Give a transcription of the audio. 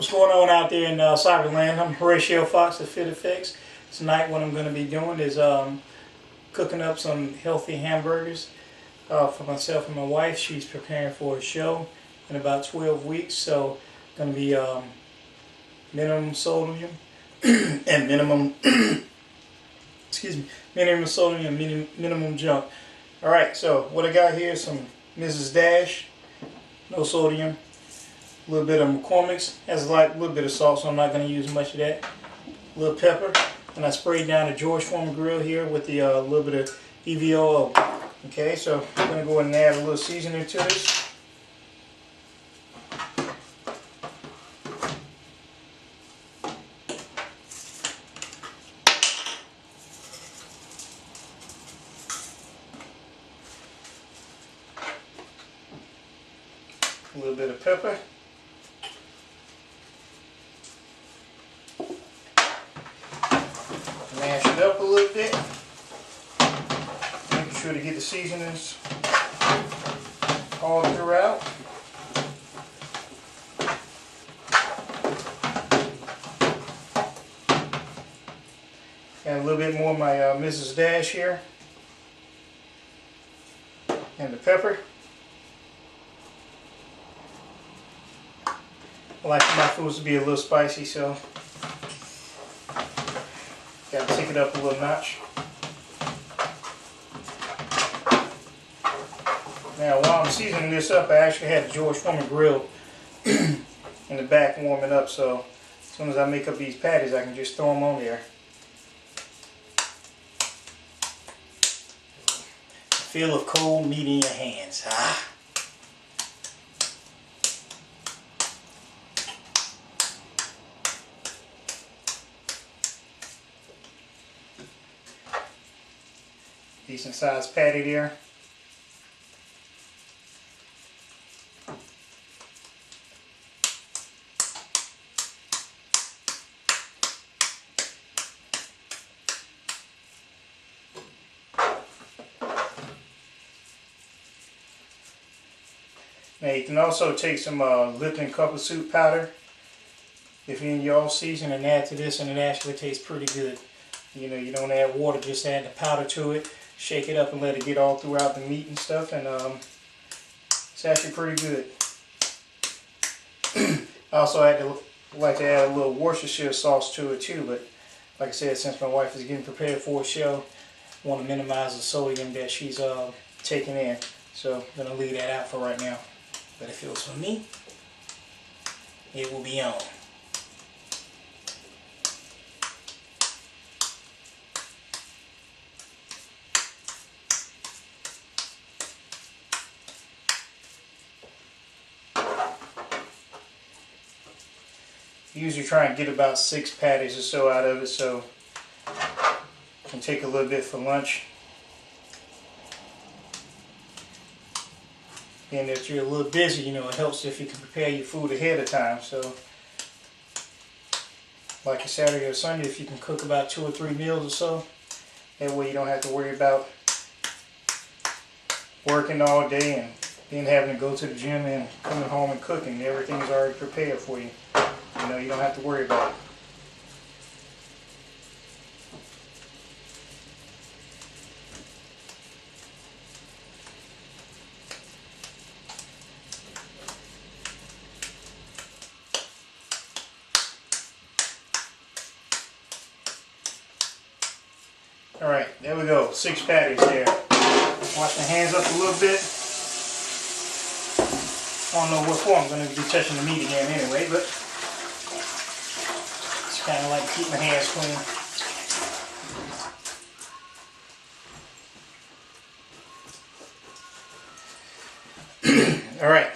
What's going on out there in Cyberland? I'm Horatio of FitFx. Tonight what I'm going to be doing is cooking up some healthy hamburgers for myself and my wife. She's preparing for a show in about 12 weeks, so going to be minimum sodium and minimum minimum sodium and minimum junk. Alright, so what I got here is some Mrs. Dash, no sodium. A little bit of McCormick's, has a little bit of salt, so I'm not going to use much of that. A little pepper, and I sprayed down the George Foreman grill here with the little bit of EVO oil. Okay, so I'm going to go ahead and add a little seasoning to this. A little bit of pepper. Mash it up a little bit, making sure to get the seasonings all throughout. Add a little bit more of my Mrs. Dash here, and the pepper. I like my foods to be a little spicy, so got to take it up a little notch. Now while I'm seasoning this up, I actually had the George Foreman grill in the back warming up, so as soon as I make up these patties, I can just throw them on there. The feel of cold meat in your hands. Ah. Decent sized patty there. Now you can also take some Lipton cup of soup powder if you're in your all season and add to this, and it actually tastes pretty good. You know, you don't add water, just add the powder to it. Shake it up and let it get all throughout the meat and stuff, and it's actually pretty good. I also like to add a little Worcestershire sauce to it too, but like I said, since my wife is getting prepared for a show, I want to minimize the sodium that she's taking in, so I'm going to leave that out for right now. But if it was for me, it will be on. Usually try and get about 6 patties or so out of it, so I can take a little bit for lunch. And if you're a little busy, you know, it helps if you can prepare your food ahead of time. So like a Saturday or Sunday, if you can cook about 2 or 3 meals or so, that way you don't have to worry about working all day and then having to go to the gym and coming home and cooking. Everything's already prepared for you. You know, you don't have to worry about it. Alright, there we go. 6 patties there. Wash my hands up a little bit. I don't know what for. I'm going to be touching the meat again anyway, but kind of like keep my hands clean. Alright,